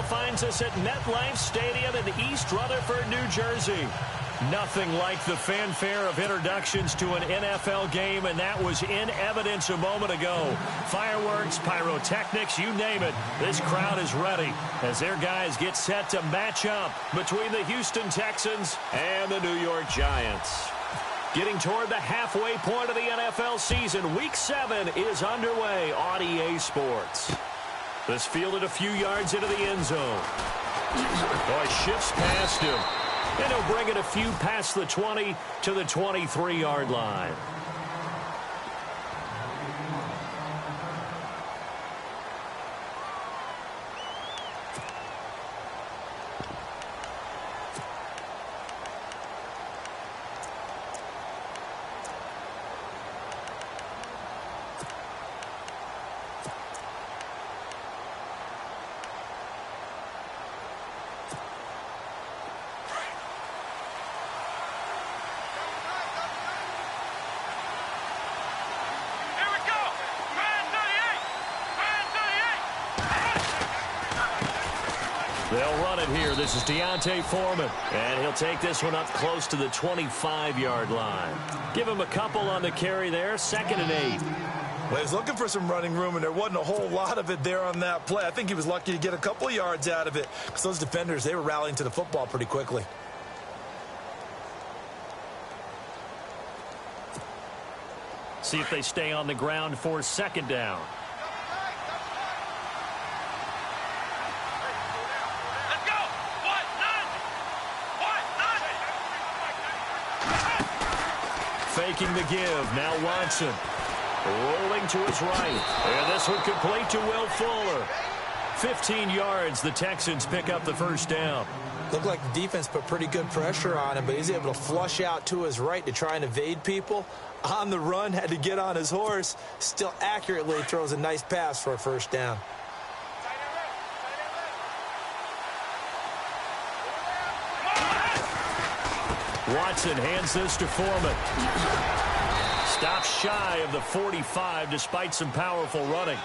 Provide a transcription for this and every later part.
finds us at MetLife Stadium in East Rutherford, New Jersey. Nothing like the fanfare of introductions to an NFL game, and that was in evidence a moment ago. Fireworks, pyrotechnics, you name it. This crowd is ready as their guys get set to match up between the Houston Texans and the New York Giants. Getting toward the halfway point of the NFL season, Week 7 is underway on EA Sports. This fielded a few yards into the end zone. Boy, shifts past him. And he'll bring it a few past the 20 to the 23-yard line. They'll run it here. This is Deontay Foreman, and he'll take this one up close to the 25-yard line. Give him a couple on the carry there, 2nd and 8. Well, he's looking for some running room, and there wasn't a whole lot of it there on that play. I think he was lucky to get a couple of yards out of it because those defenders, they were rallying to the football pretty quickly. See if they stay on the ground for 2nd down. Faking the give. Now Watson. Rolling to his right. And this one complete to Will Fuller. 15 yards. The Texans pick up the first down. Looked like the defense put pretty good pressure on him, but he's able to flush out to his right to try and evade people. On the run, had to get on his horse. Still accurately throws a nice pass for a first down. Watson hands this to Foreman. Stops shy of the 45 despite some powerful running.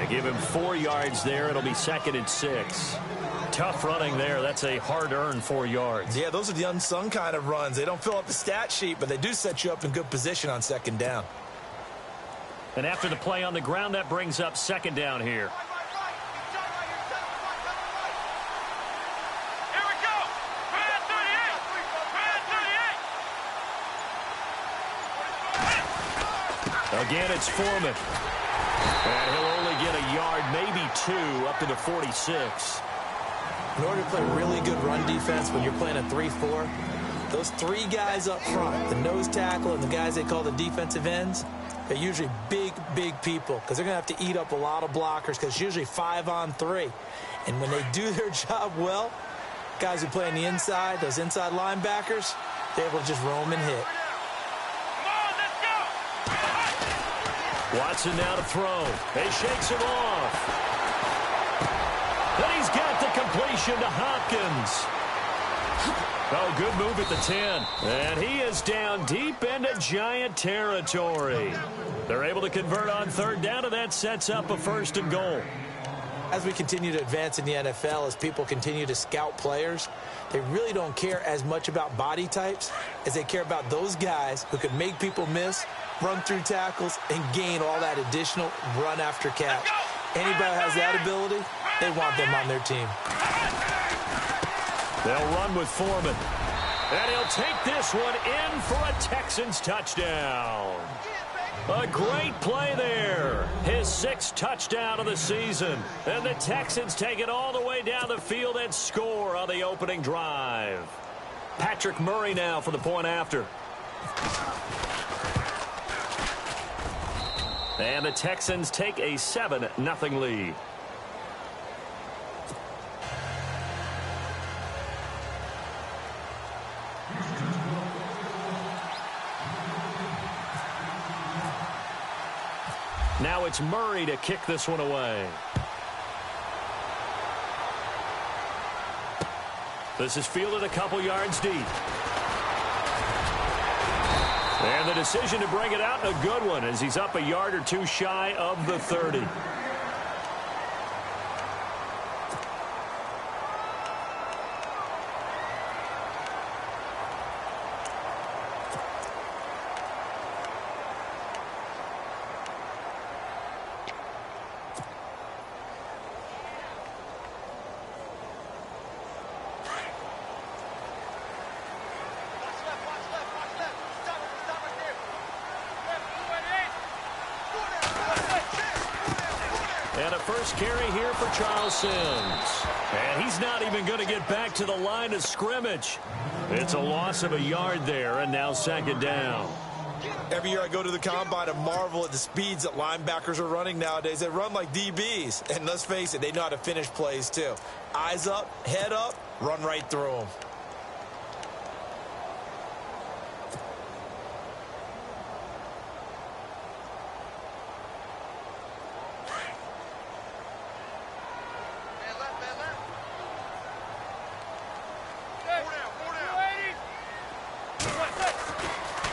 Give him 4 yards there. It'll be 2nd and 6. Tough running there. That's a hard-earned 4 yards. Yeah, those are the unsung kind of runs. They don't fill up the stat sheet, but they do set you up in good position on 2nd down. And after the play on the ground, that brings up 2nd down here. Again, it's Foreman. And he'll only get a yard, maybe 2, up to the 46. In order to play really good run defense when you're playing a 3-4, those 3 guys up front, the nose tackle and the guys they call the defensive ends, they're usually big, big people because they're going to have to eat up a lot of blockers because it's usually 5-on-3. And when they do their job well, guys who play on the inside, those inside linebackers, they're able to just roam and hit. Watson now to throw. He shakes him off. Then he's got the completion to Hopkins. Oh, good move at the 10. And he is down deep into Giant territory. They're able to convert on 3rd down, and that sets up a 1st and goal. As we continue to advance in the NFL, as people continue to scout players, they really don't care as much about body types as they care about those guys who can make people miss, run through tackles, and gain all that additional run after catch. Anybody who has that ability, they want them on their team. They'll run with Foreman. And he'll take this one in for a Texans touchdown. A great play there. His 6th touchdown of the season. And the Texans take it all the way down the field and score on the opening drive. Patrick Murray now for the point after. And the Texans take a 7-0 lead. Now it's Murray to kick this one away. This is fielded a couple yards deep. And the decision to bring it out, a good one, as he's up a yard or 2 shy of the 30. And a first carry here for Charles Sims. And he's not even going to get back to the line of scrimmage. It's a loss of a yard there, and now second down. Every year I go to the combine and marvel at the speeds that linebackers are running nowadays. They run like DBs. And let's face it, they know how to finish plays too. Eyes up, head up, run right through them.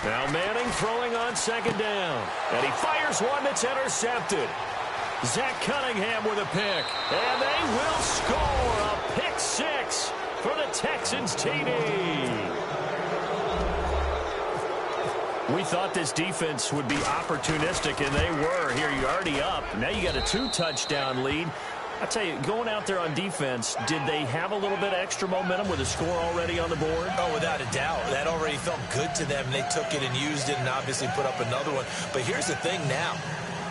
Now Manning throwing on second down. And he fires one that's intercepted. Zach Cunningham with a pick. And they will score a pick six for the Texans TD. We thought this defense would be opportunistic, and they were. Here you're already up. Now you got a 2-touchdown lead. I tell you, going out there on defense, did they have a little bit of extra momentum with a score already on the board? Oh, without a doubt. That already felt good to them. They took it and used it and obviously put up another one. But here's the thing now.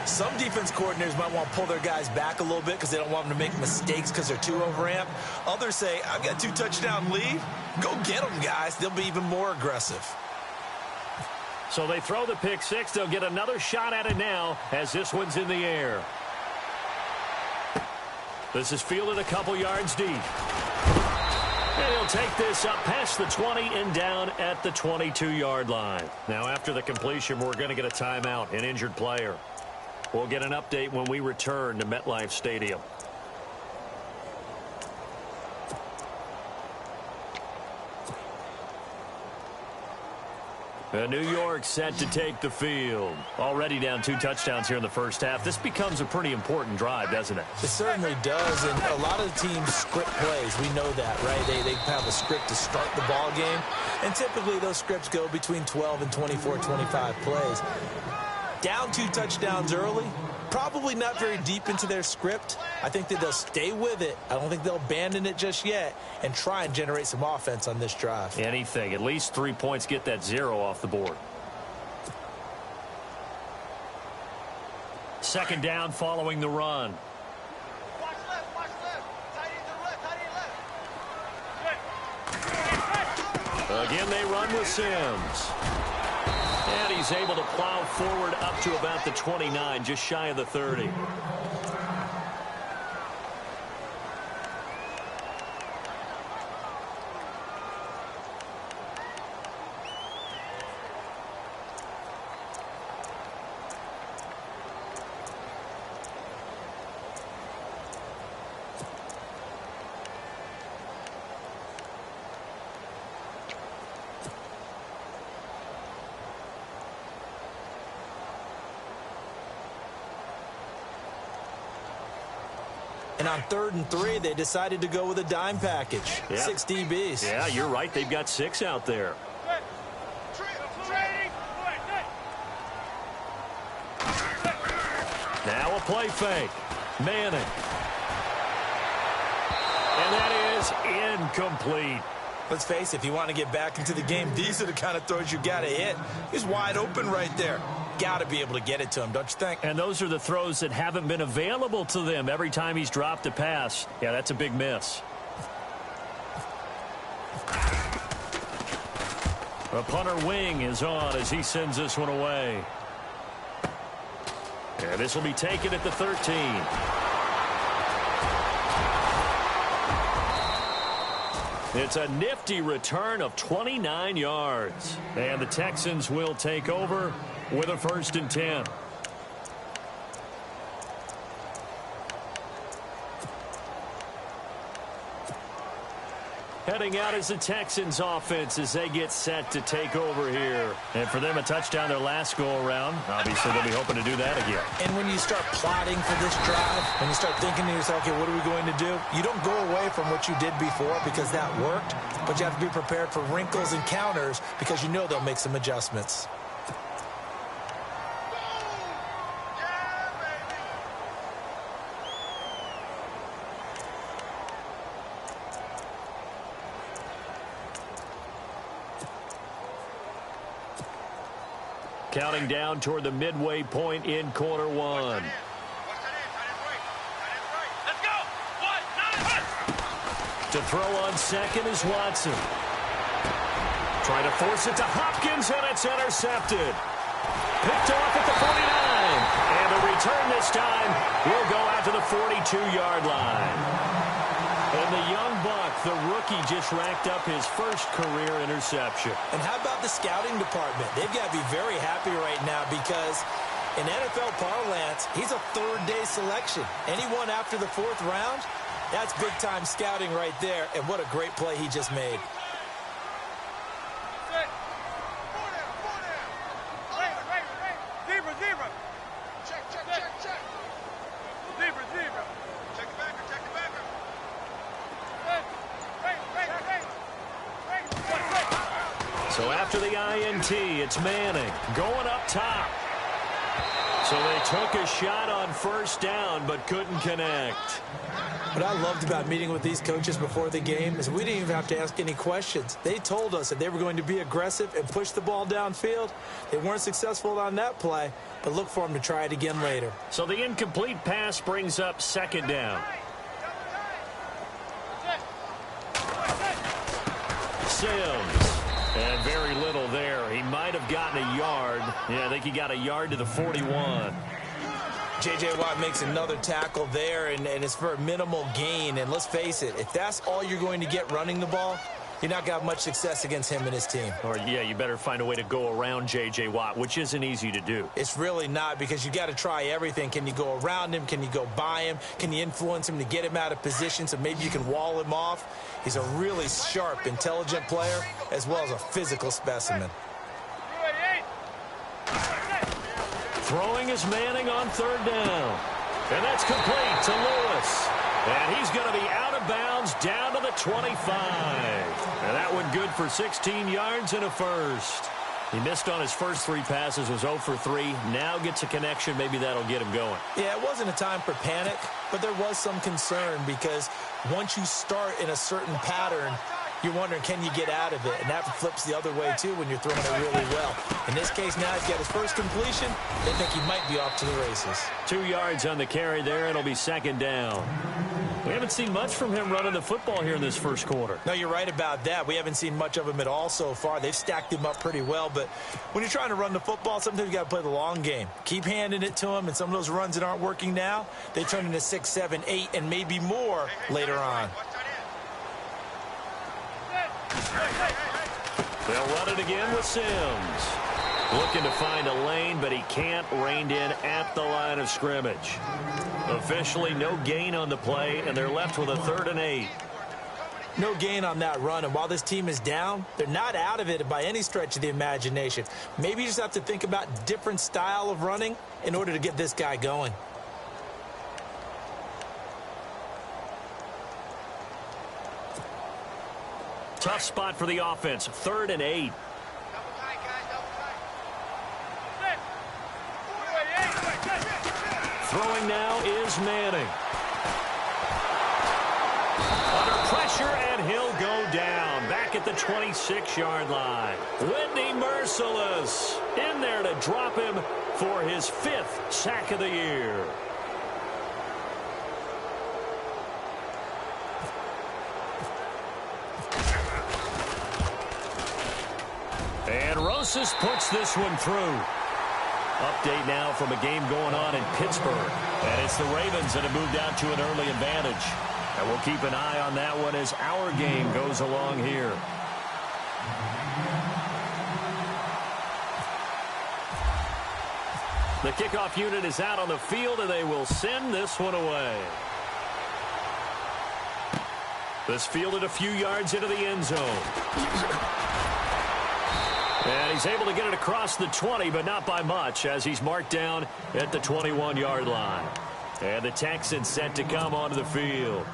Some defense coordinators might want to pull their guys back a little bit because they don't want them to make mistakes because they're too overamped. Others say, I've got a 2-touchdown lead. Go get them, guys. They'll be even more aggressive. So they throw the pick six. They'll get another shot at it now as this one's in the air. This is fielded a couple yards deep. And he'll take this up past the 20 and down at the 22-yard line. Now, after the completion, we're going to get a timeout, an injured player. We'll get an update when we return to MetLife Stadium. New York set to take the field. Already down 2 touchdowns here in the first half. This becomes a pretty important drive, doesn't it? It certainly does, and a lot of the teams script plays. We know that, right? They have a script to start the ball game, and typically those scripts go between 12 and 24, 25 plays. Down 2 touchdowns early, probably not very deep into their script. I think that they'll stay with it. I don't think they'll abandon it just yet and try and generate some offense on this drive. Anything. At least 3 points, get that 0 off the board. Second down following the run. Watch left. Tight end to left. Again, they run with Sims. And he's able to plow forward up to about the 29, just shy of the 30. And on 3rd and 3, they decided to go with a dime package. Yeah. 6 DBs. Yeah, you're right. They've got 6 out there. Now a play fake. Manning. And that is incomplete. Let's face it, if you want to get back into the game, these are the kind of throws you got to hit. He's wide open right there. Got to be able to get it to him, don't you think? And those are the throws that haven't been available to them every time he's dropped a pass. Yeah, that's a big miss. The punter wing is on as he sends this one away. And this will be taken at the 13. It's a nifty return of 29 yards. And the Texans will take over with a 1st and 10. Heading out is the Texans offense as they get set to take over here. And for them, a touchdown their last go-around. Obviously, they'll be hoping to do that again. And when you start plotting for this drive, when you start thinking to yourself, okay, what are we going to do? You don't go away from what you did before because that worked, but you have to be prepared for wrinkles and counters because you know they'll make some adjustments. Counting down toward the midway point in quarter one. To throw on second is Watson. Trying to force it to Hopkins, and it's intercepted. Picked off at the 49. And the return this time will go out to the 42-yard line. And the young buck, the rookie, just racked up his first career interception. And how about the scouting department? They've got to be very happy right now because in NFL parlance, he's a third-day selection. Anyone after the fourth round, that's big-time scouting right there. And what a great play he just made. Zebra. Check. Zebra. Check the backer. So after the INT, it's Manning going up top. So they took a shot on first down but couldn't connect. What I loved about meeting with these coaches before the game is we didn't even have to ask any questions. They told us that they were going to be aggressive and push the ball downfield. They weren't successful on that play, but look for them to try it again later. So the incomplete pass brings up second down. Sims. And very little there. He might have gotten a yard. Yeah, I think he got a yard to the 41. J.J. Watt makes another tackle there, and it's for a minimal gain. And let's face it, if that's all you're going to get running the ball, you're not going to have much success against him and his team. Or, yeah, you better find a way to go around J.J. Watt, which isn't easy to do. It's really not, because you got to try everything. Can you go around him? Can you go by him? Can you influence him to get him out of position so maybe you can wall him off? He's a really sharp, intelligent player, as well as a physical specimen. Throwing is Manning on third down. And that's complete to Lewis. And he's going to be out of bounds down to the 25. And that one good for 16 yards and a first. He missed on his first three passes, was 0 for 3. Now gets a connection. Maybe that'll get him going. Yeah, it wasn't a time for panic, but there was some concern because once you start in a certain pattern, you're wondering, can you get out of it? And that flips the other way, too, when you're throwing it really well. In this case, now he's got his first completion. They think he might be off to the races. 2 yards on the carry there. It'll be second down. We haven't seen much from him running the football here in this first quarter. No, you're right about that. We haven't seen much of him at all so far. They've stacked him up pretty well. But when you're trying to run the football, sometimes you got to play the long game. Keep handing it to him, and some of those runs that aren't working now, they turn into 6, 7, 8, and maybe more later on. They'll run it again with Sims. Looking to find a lane, but he can't. Reined in at the line of scrimmage. Officially no gain on the play, and they're left with a 3rd and 8. No gain on that run, and while this team is down, they're not out of it by any stretch of the imagination. Maybe you just have to think about different style of running in order to get this guy going. Tough spot for the offense. 3rd and 8. Throwing now is Manning. Under pressure, and he'll go down. Back at the 26-yard line. Whitney Merciless in there to drop him for his 5th sack of the year. And Rosas puts this one through. Update now from a game going on in Pittsburgh. And it's the Ravens that have moved out to an early advantage. And we'll keep an eye on that one as our game goes along here. The kickoff unit is out on the field, and they will send this one away. This fielded a few yards into the end zone. And he's able to get it across the 20, but not by much, as he's marked down at the 21-yard line. And the Texans set to come onto the field.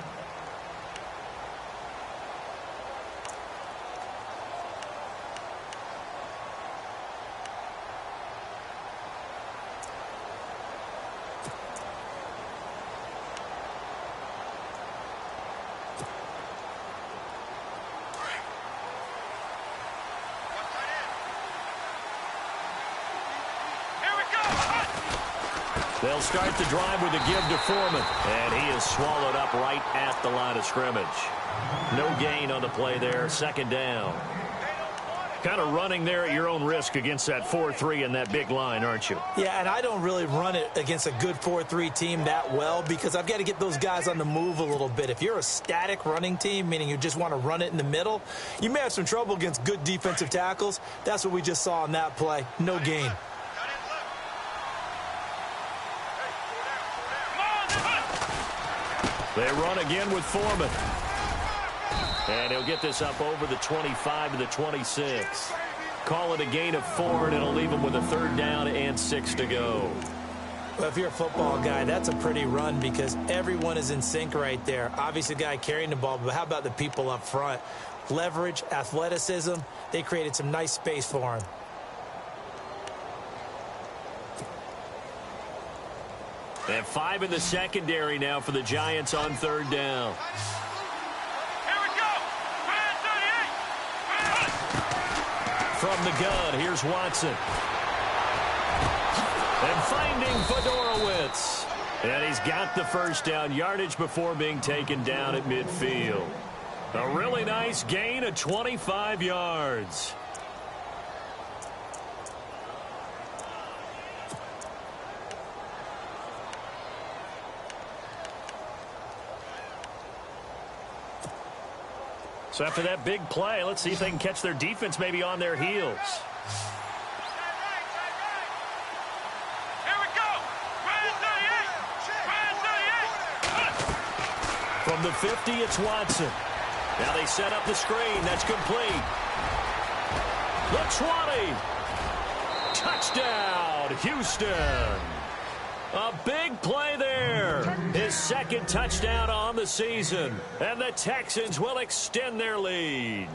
They'll start the drive with a give to Foreman. And he is swallowed up right at the line of scrimmage. No gain on the play there. Second down. Kind of running there at your own risk against that 4-3 and that big line, aren't you? Yeah, and I don't really run it against a good 4-3 team that well because I've got to get those guys on the move a little bit. If you're a static running team, meaning you just want to run it in the middle, you may have some trouble against good defensive tackles. That's what we just saw on that play. No gain. They run again with Foreman. And he'll get this up over the 25 to the 26. Call it a gain of 4, and it'll leave him with a 3rd down and 6 to go. Well, if you're a football guy, that's a pretty run because everyone is in sync right there. Obviously, the guy carrying the ball, but how about the people up front? Leverage, athleticism, they created some nice space for him. And 5 in the secondary now for the Giants on 3rd down. From the gun, here's Watson. And finding Fedorowicz. And he's got the 1st down yardage before being taken down at midfield. A really nice gain of 25 yards. So after that big play, let's see if they can catch their defense maybe on their heels. Here we go. From the 50, it's Watson. Now they set up the screen. That's complete. The 20. Touchdown, Houston. A big play there. His 2nd touchdown on the season. And the Texans will extend their lead.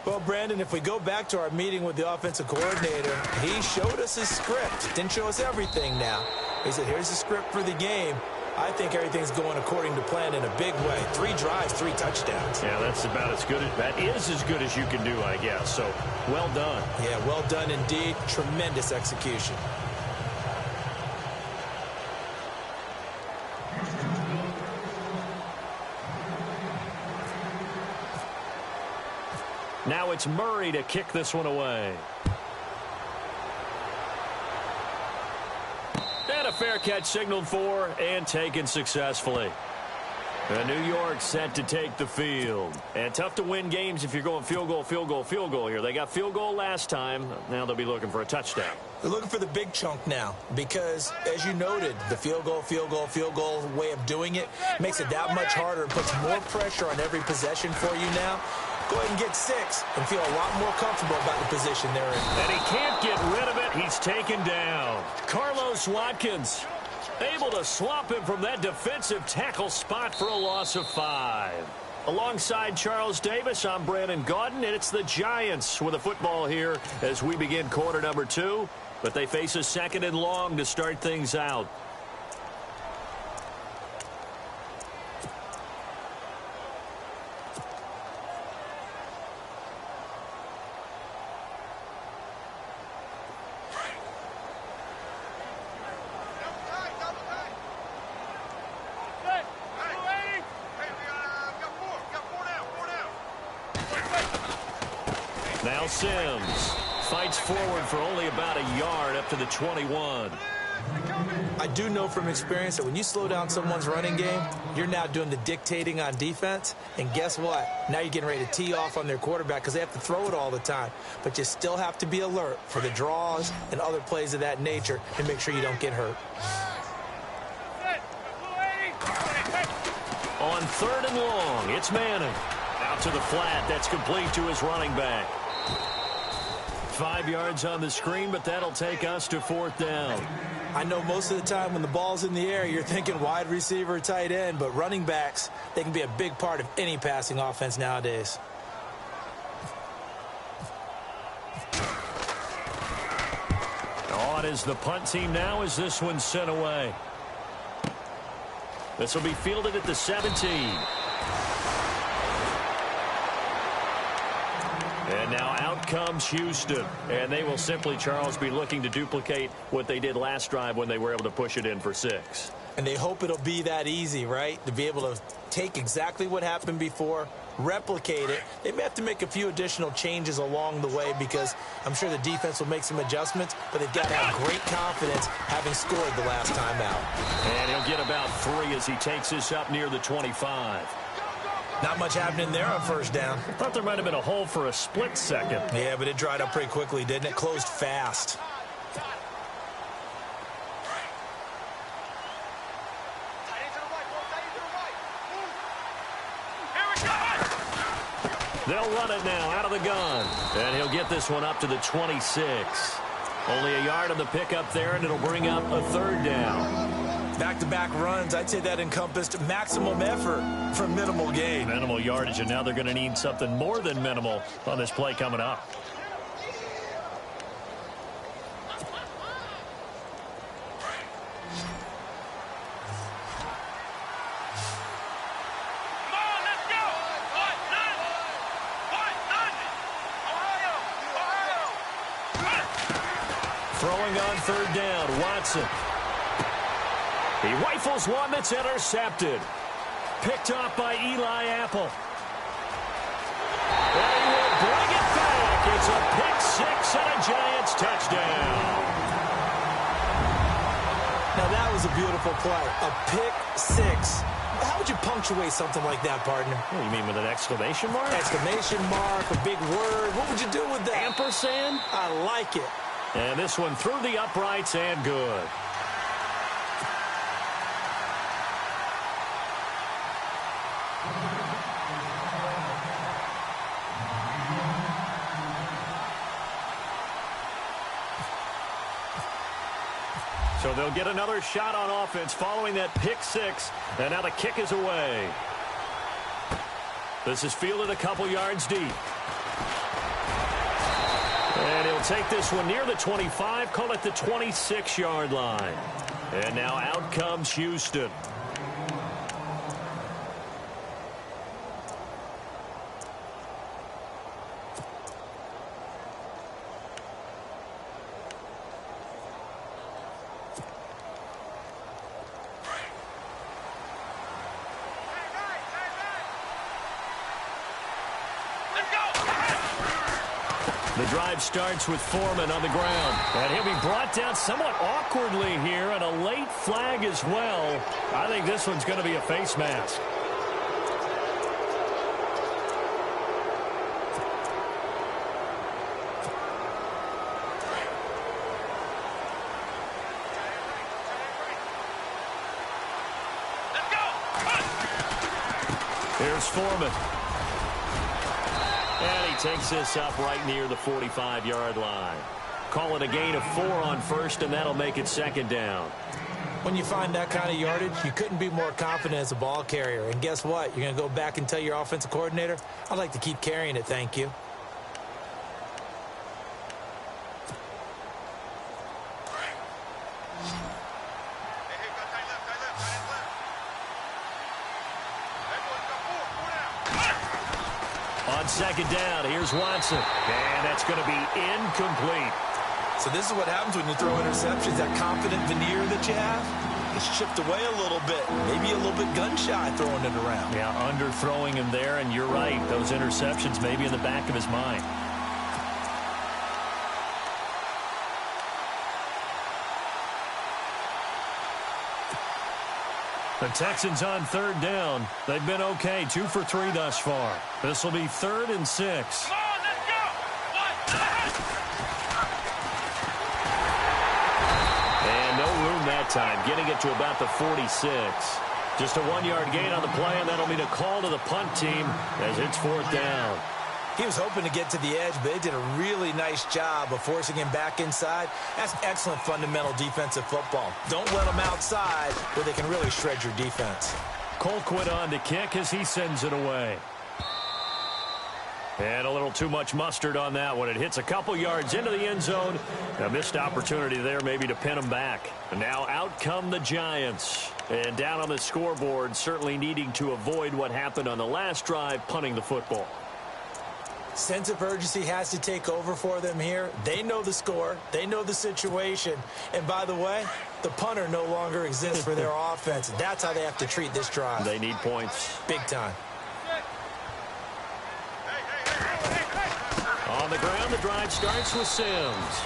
Well, Brandon, if we go back to our meeting with the offensive coordinator, he showed us his script. Didn't show us everything now. He said, here's the script for the game. I think everything's going according to plan in a big way. 3 drives, 3 touchdowns. Yeah, that's about as good as, that is as good as you can do, I guess. So, well done. Yeah, well done indeed. Tremendous execution. Now it's Murray to kick this one away. And a fair catch signaled for and taken successfully. And New York set to take the field. And tough to win games if you're going field goal, field goal, field goal here. They got field goal last time. Now they'll be looking for a touchdown. They're looking for the big chunk now because, as you noted, the field goal way of doing it makes it that much harder and puts more pressure on every possession for you now. Go ahead and get 6 and feel a lot more comfortable about the position they're in. And he can't get rid of it. He's taken down. Carlos Watkins able to swap him from that defensive tackle spot for a loss of 5. Alongside Charles Davis, I'm Brandon Gaudin, and it's the Giants with a football here as we begin quarter number 2. But they face a 2nd and long to start things out. Now Sims fights forward for only about a yard up to the 21. I do know from experience that when you slow down someone's running game, you're now doing the dictating on defense. And guess what? Now you're getting ready to tee off on their quarterback because they have to throw it all the time. But you still have to be alert for the draws and other plays of that nature and make sure you don't get hurt. On 3rd and long, it's Manning. Out to the flat. That's complete to his running back. 5 yards on the screen, but that'll take us to 4th down. I know most of the time when the ball's in the air, you're thinking wide receiver, tight end, but running backs, they can be a big part of any passing offense nowadays. On is the punt team now as this one's sent away. This will be fielded at the 17. And now out comes Houston. And they will simply, Charles, be looking to duplicate what they did last drive when they were able to push it in for 6. And they hope it'll be that easy, right? To be able to take exactly what happened before, replicate it. They may have to make a few additional changes along the way because I'm sure the defense will make some adjustments, but they've got to have great confidence having scored the last time out. And he'll get about 3 as he takes this up near the 25. Not much happening there on first down. I thought there might have been a hole for a split second. Yeah, but it dried up pretty quickly, didn't it? Closed fast. They'll run it now out of the gun. And he'll get this one up to the 26. Only a yard on the pickup there, and it'll bring up a 3rd down. Back-to-back runs, I'd say that encompassed maximum effort for minimal gain. Minimal yardage, and now they're going to need something more than minimal on this play coming up. Throwing on 3rd down, Watson. He rifles one that's intercepted. Picked off by Eli Apple. And he will bring it back. It's a pick 6 and a Giants touchdown. Now that was a beautiful play. A pick 6. How would you punctuate something like that, partner? What do you mean, with an exclamation mark? Exclamation mark, a big word. What would you do with that? Ampersand? I like it. And this one through the uprights and good. So they'll get another shot on offense following that pick 6. And now the kick is away. This is fielded a couple yards deep. And he'll take this one near the 25, call it the 26-yard line. And now out comes Houston. The drive starts with Foreman on the ground. And he'll be brought down somewhat awkwardly here, and a late flag as well. I think this one's going to be a face mask. Here's Foreman. And he takes this up right near the 45-yard line. Call it a gain of 4 on first, and that'll make it 2nd down. When you find that kind of yardage, you couldn't be more confident as a ball carrier. And guess what? You're going to go back and tell your offensive coordinator, I'd like to keep carrying it, thank you. On 2nd down, here's Watson. And that's going to be incomplete. So this is what happens when you throw interceptions. That confident veneer that you have, it's chipped away a little bit. Maybe a little bit gun-shy throwing it around. Yeah, underthrowing him there, and you're right. Those interceptions may be in the back of his mind. The Texans on 3rd down. They've been okay, 2 for 3 thus far. This will be 3rd and 6. Come on, let's go! And no room that time, getting it to about the 46. Just a 1-yard gain on the play, and that'll mean a call to the punt team as it's 4th down. He was hoping to get to the edge, but they did a really nice job of forcing him back inside. That's excellent fundamental defensive football. Don't let them outside where they can really shred your defense. Colquitt on to kick as he sends it away. And a little too much mustard on that one. It hits a couple yards into the end zone. A missed opportunity there maybe to pin them back. And now out come the Giants. And down on the scoreboard, certainly needing to avoid what happened on the last drive, punting the football. Sense of urgency has to take over for them here. They know the score. They know the situation. And by the way, the punter no longer exists for their offense. That's how they have to treat this drive. They need points. Big time. On the ground, the drive starts with Sims.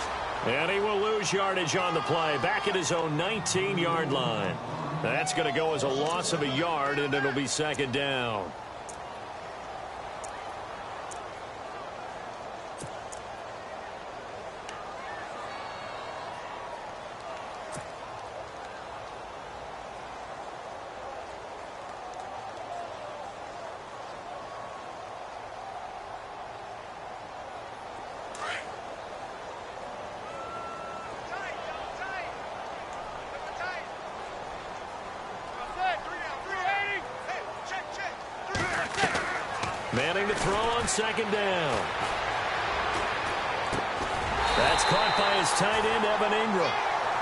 And he will lose yardage on the play. Back at his own 19-yard line. That's going to go as a loss of a yard, and it'll be second down. Manning to throw on second down. That's caught by his tight end, Evan Ingram.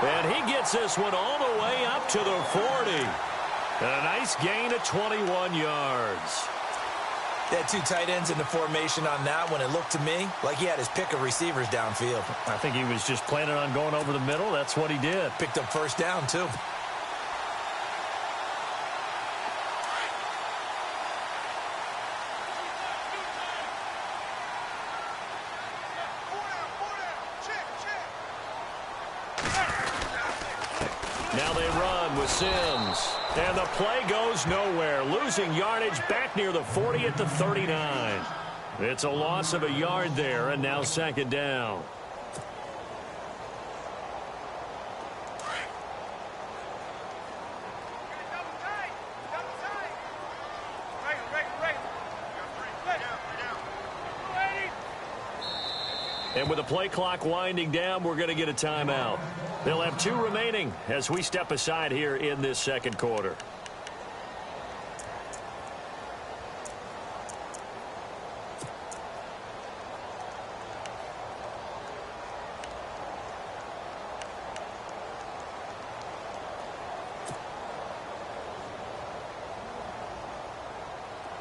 And he gets this one all the way up to the 40. And a nice gain of 21 yards. They had two tight ends in the formation on that one. It looked to me like he had his pick of receivers downfield. I think he was just planning on going over the middle. That's what he did. Picked up first down, too. Now they run with Sims. And the play goes nowhere. Losing yardage back near the 40 at the 39. It's a loss of a yard there, and now second down. And with the play clock winding down, we're going to get a timeout. They'll have 2 remaining as we step aside here in this second quarter.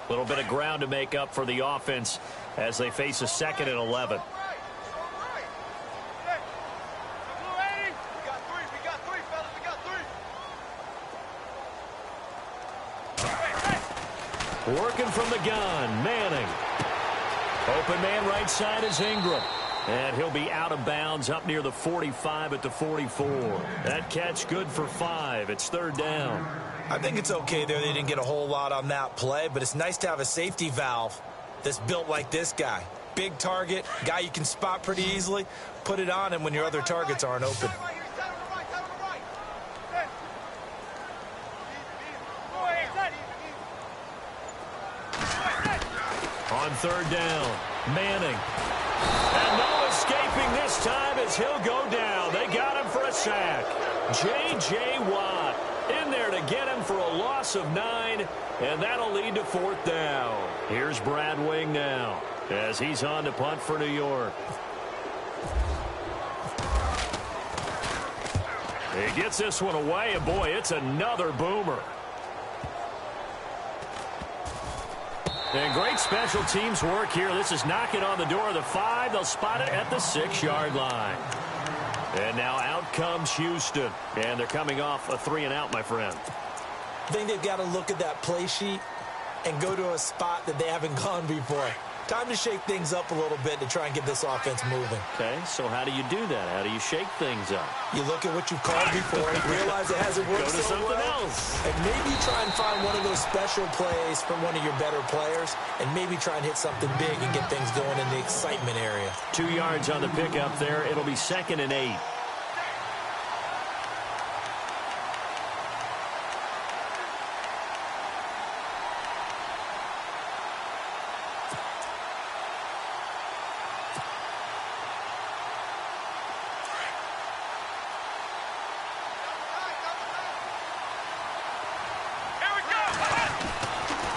A little bit of ground to make up for the offense as they face a 2nd and 11. Working from the gun, Manning. Open man right side is Ingram. And he'll be out of bounds up near the 45 at the 44. That catch good for 5. It's third down. I think it's okay there. They didn't get a whole lot on that play, but it's nice to have a safety valve that's built like this guy. Big target, guy you can spot pretty easily. Put it on him when your other targets aren't open. On third down, Manning. And no escaping this time as he'll go down. They got him for a sack. J.J. Watt in there to get him for a loss of 9, and that'll lead to fourth down. Here's Brad Wing now as he's on to punt for New York. He gets this one away, and boy, it's another boomer. And great special teams work here. This is knocking on the door of the 5. They'll spot it at the 6-yard line. And now out comes Houston. And they're coming off a 3-and-out, my friend. I think they've got to look at that play sheet and go to a spot that they haven't gone before. Time to shake things up a little bit to try and get this offense moving. Okay, so how do you do that? How do you shake things up? You look at what you've called before and realize it hasn't worked so something well. else. And maybe try and find one of those special plays from one of your better players and maybe try and hit something big and get things going in the excitement area. 2 yards on the pickup there. It'll be 2nd and 8.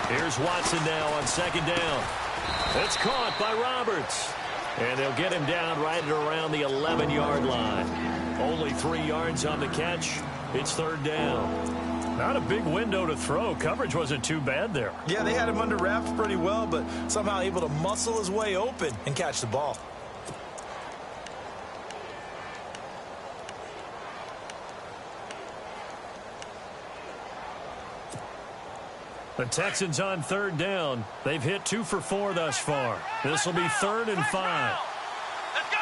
Here's Watson now on second down. It's caught by Roberts. And they'll get him down right at around the 11-yard line. Only 3 yards on the catch. It's third down. Not a big window to throw. Coverage wasn't too bad there. Yeah, they had him under wraps pretty well, but somehow able to muscle his way open and catch the ball. The Texans on third down. They've hit 2 for 4 thus far. This will be 3rd and 5. Let's go.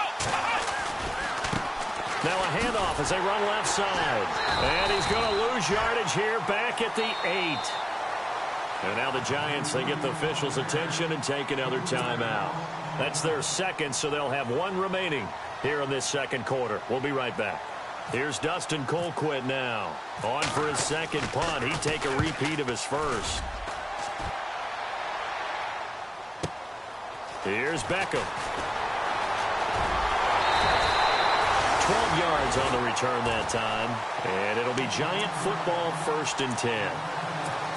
Now a handoff as they run left side. And he's going to lose yardage here back at the 8. And now the Giants, they get the officials' attention and take another timeout. That's their second, so they'll have 1 remaining here in this second quarter. We'll be right back. Here's Dustin Colquitt now. On for his second punt. He'd take a repeat of his first. Here's Beckham. 12 yards on the return that time. And it'll be Giant football, 1st and 10.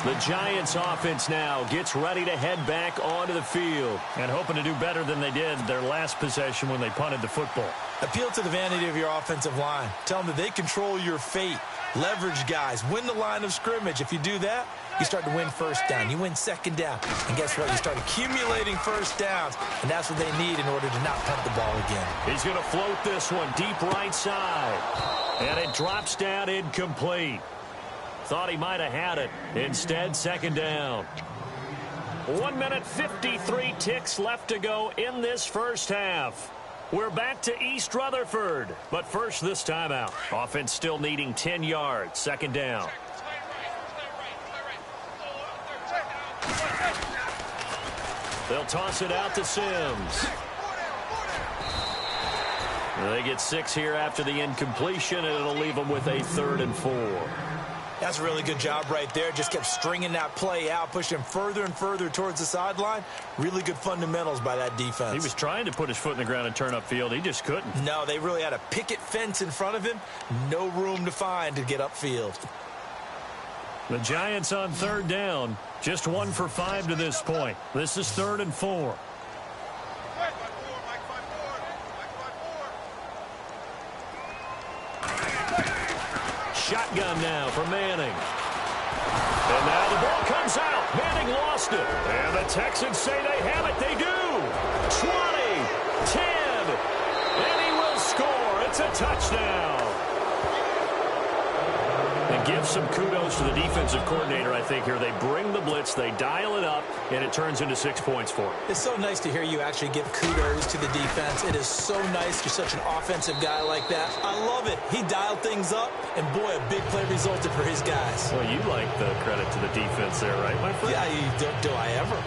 The Giants offense now gets ready to head back onto the field and hoping to do better than they did their last possession when they punted the football. Appeal to the vanity of your offensive line. Tell them that they control your fate. Leverage guys. Win the line of scrimmage. If you do that, you start to win first down. You win second down. And guess what? You start accumulating first downs. And that's what they need in order to not punt the ball again. He's going to float this one deep right side. And it drops down incomplete. Thought he might have had it. Instead, second down. 1 minute 53 ticks left to go in this first half. We're back to East Rutherford. But first, this timeout. Offense still needing 10 yards. Second down. They'll toss it out to Sims. They get 6 here after the incompletion, and it'll leave them with a 3rd and 4. That's a really good job right there. Just kept stringing that play out, pushing him further and further towards the sideline. Really good fundamentals by that defense. He was trying to put his foot in the ground and turn upfield. He just couldn't. No, they really had a picket fence in front of him. No room to find to get upfield. The Giants on third down. Just 1 for 5 to this point. This is 3rd and 4. Shotgun now for Manning. And now the ball comes out. Manning lost it. And the Texans say they have it. They do. 20, 10, and he will score. It's a touchdown. And give some kudos to the defensive coordinator, I think, here. They bring the blitz, they dial it up, and it turns into 6 points for him. It's so nice to hear you actually give kudos to the defense. It is so nice. You're such an offensive guy like that. I love it. He dialed things up, and boy, a big play resulted for his guys. Well, you like the credit to the defense there, right, my friend? Yeah, do I ever?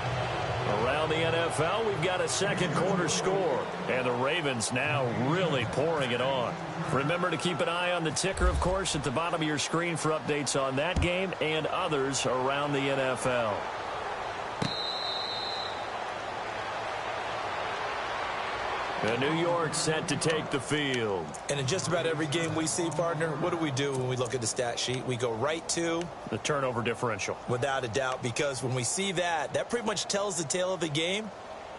Around the NFL, we've got a second quarter score. And the Ravens now really pouring it on. Remember to keep an eye on the ticker, of course, at the bottom of your screen for updates on that game and others around the NFL. And New York set to take the field. And in just about every game we see, partner, what do we do when we look at the stat sheet? We go right to the turnover differential. Without a doubt, because when we see that, that pretty much tells the tale of the game.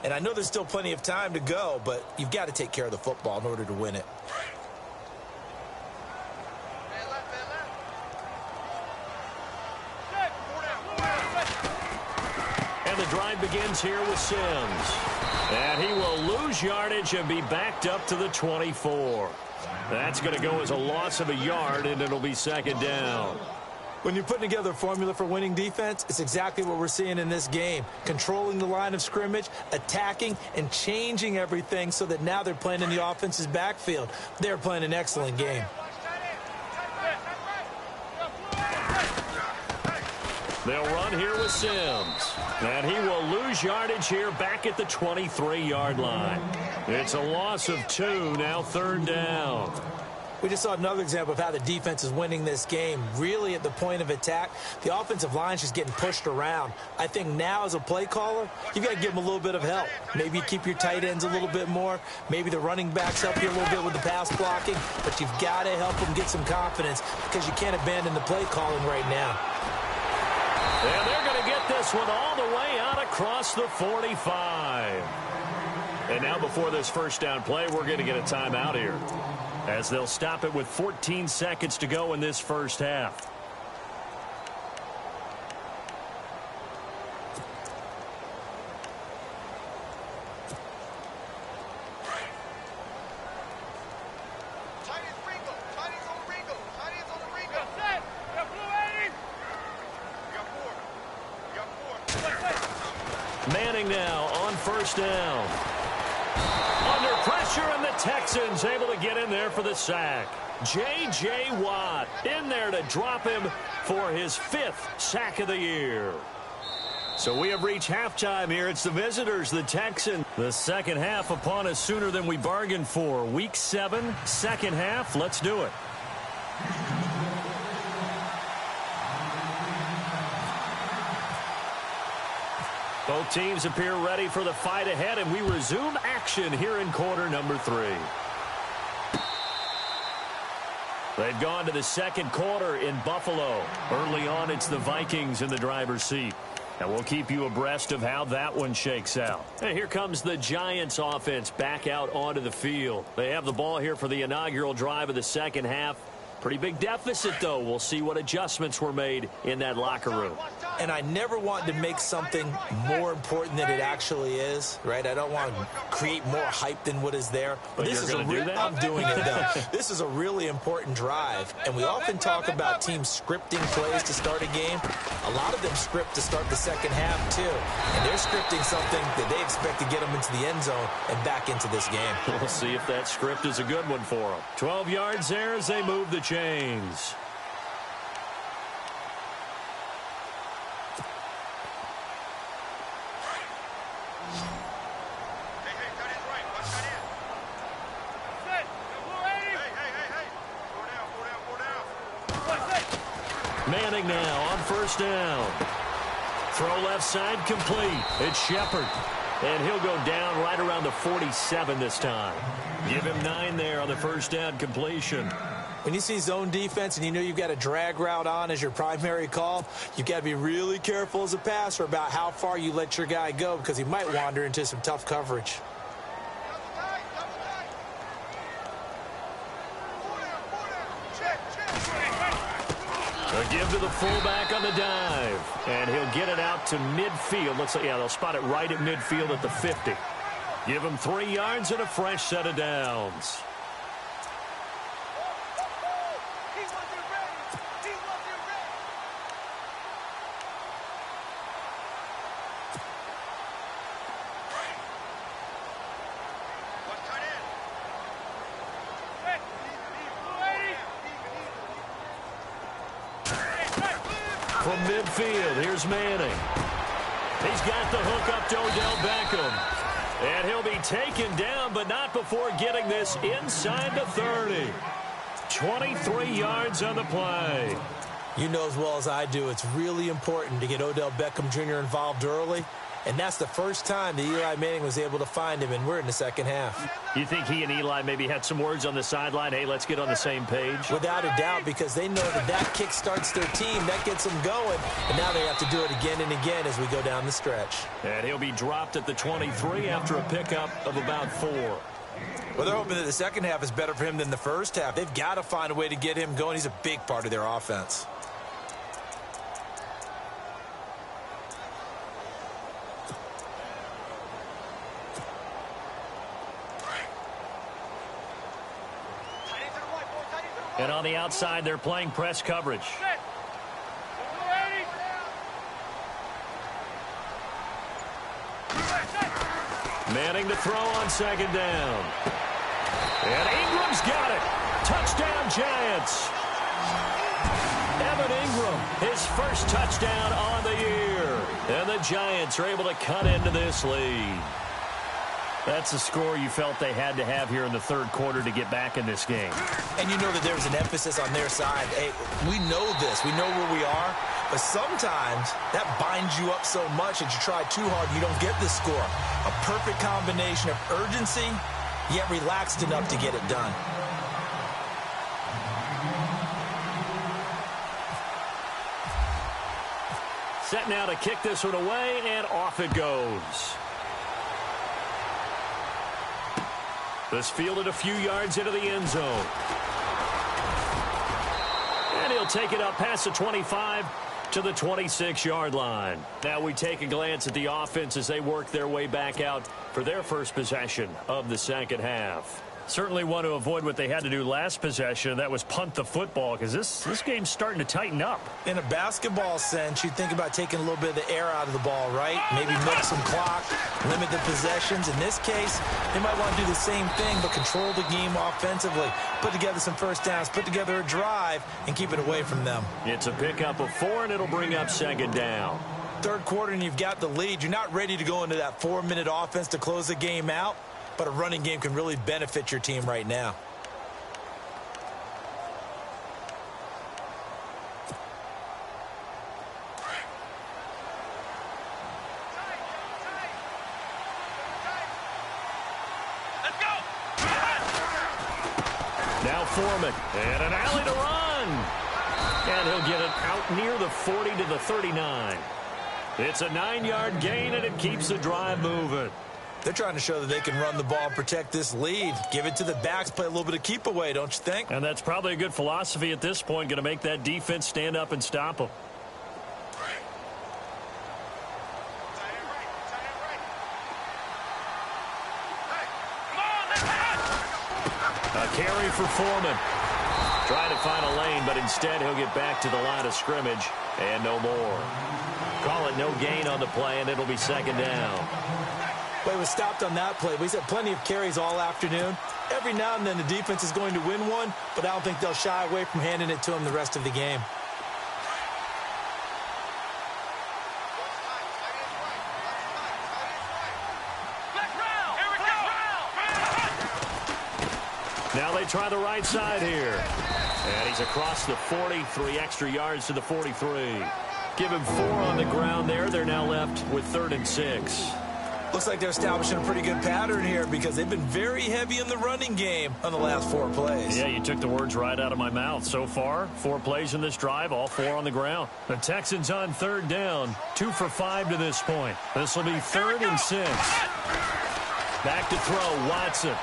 And I know there's still plenty of time to go, but you've got to take care of the football in order to win it. And the drive begins here with Sims. And he will lose yardage and be backed up to the 24. That's going to go as a loss of a yard, and it'll be second down. When you're putting together a formula for winning defense, it's exactly what we're seeing in this game. Controlling the line of scrimmage, attacking, and changing everything so that now they're playing in the offense's backfield. They're playing an excellent game. They'll run here with Sims. And he will lose yardage here back at the 23-yard line. It's a loss of 2, now third down. We just saw another example of how the defense is winning this game. Really at the point of attack, the offensive line's just getting pushed around. I think now as a play caller, you've got to give them a little bit of help. Maybe you keep your tight ends a little bit more. Maybe the running backs help you a little bit with the pass blocking. But you've got to help them get some confidence because you can't abandon the play calling right now. And they're going to get this one all the way out across the 45. And now before this first down play, we're going to get a timeout here, as they'll stop it with 14 seconds to go in this first half. Manning now on first down. Under pressure, and the Texans able to get in there for the sack. J.J. Watt in there to drop him for his 5th sack of the year. So we have reached halftime here. It's the visitors, the Texans. The second half upon us sooner than we bargained for. Week 7, second half. Let's do it. Both teams appear ready for the fight ahead, and we resume action here in quarter number 3. They've gone to the second quarter in Buffalo. Early on, it's the Vikings in the driver's seat. And we'll keep you abreast of how that one shakes out. And here comes the Giants offense back out onto the field. They have the ball here for the inaugural drive of the second half. Pretty big deficit, though. We'll see what adjustments were made in that locker room. And I never want to make something more important than it actually is, right? I don't want to create more hype than what is there. But this is I'm doing it, though. This is a really important drive. And we often talk about teams scripting plays to start a game. A lot of them script to start the second half, too. And they're scripting something that they expect to get them into the end zone and back into this game. We'll see if that script is a good one for them. 12 yards there as they move the chains. Manning now on first down. Throw left side complete. It's Shepard. And he'll go down right around the 47 this time. Give him 9 there on the first down completion. When you see zone defense and you know you've got a drag route on as your primary call, you've got to be really careful as a passer about how far you let your guy go because he might wander into some tough coverage. A give to the fullback on the dive. And he'll get it out to midfield. Looks like, yeah, they'll spot it right at midfield at the 50. Give him 3 yards and a fresh set of downs. From midfield, here's Manning. He's got the hook up to Odell Beckham. And he'll be taken down, but not before getting this inside the 30. 23 yards on the play. You know as well as I do, it's really important to get Odell Beckham Jr. involved early. And that's the first time that Eli Manning was able to find him, and we're in the second half. You think he and Eli maybe had some words on the sideline? Hey, let's get on the same page? Without a doubt, because they know that kick starts their team. That gets them going. And now they have to do it again and again as we go down the stretch. And he'll be dropped at the 23 after a pickup of about 4. Well, they're hoping that the second half is better for him than the first half. They've got to find a way to get him going. He's a big part of their offense. And on the outside, they're playing press coverage. Manning to throw on second down. And Ingram's got it. Touchdown, Giants. Evan Ingram, his first touchdown on the year. And the Giants are able to cut into this lead. That's a score you felt they had to have here in the third quarter to get back in this game. And you know that there's an emphasis on their side. Hey, we know this. We know where we are. But sometimes that binds you up so much that you try too hard, you don't get the score. A perfect combination of urgency, yet relaxed enough to get it done. Set now to kick this one away, and off it goes. This fielded a few yards into the end zone. And he'll take it up past the 25 to the 26-yard line. Now we take a glance at the offense as they work their way back out for their first possession of the second half. Certainly want to avoid what they had to do last possession. That was punt the football, because this game's starting to tighten up. In a basketball sense, you think about taking a little bit of the air out of the ball, right? Maybe milk some clock, limit the possessions. In this case, they might want to do the same thing, but control the game offensively. Put together some first downs, put together a drive, and keep it away from them. It's a pickup of 4, and it'll bring up second down. Third quarter, and you've got the lead. You're not ready to go into that 4-minute offense to close the game out. But a running game can really benefit your team right now. Let's go. Now Foreman, and an alley to run. And he'll get it out near the 40 to the 39. It's a 9-yard gain, and it keeps the drive moving. They're trying to show that they can run the ball and protect this lead. Give it to the backs, play a little bit of keep away, don't you think? And that's probably a good philosophy at this point, going to make that defense stand up and stop them. A carry for Foreman. Trying to find a lane, but instead he'll get back to the line of scrimmage, and no more. Call it no gain on the play, and it'll be second down. Well, he was stopped on that play. But he's had plenty of carries all afternoon. Every now and then the defense is going to win one, but I don't think they'll shy away from handing it to him the rest of the game. Now they try the right side here. And he's across the 40, 3 extra yards to the 43. Give him 4 on the ground there. They're now left with 3rd and 6. Looks like they're establishing a pretty good pattern here because they've been very heavy in the running game on the last 4 plays. Yeah, you took the words right out of my mouth. So far, 4 plays in this drive, all 4 on the ground. The Texans on 3rd down, 2 for 5 to this point. This will be 3rd and 6. Back to throw, Watson.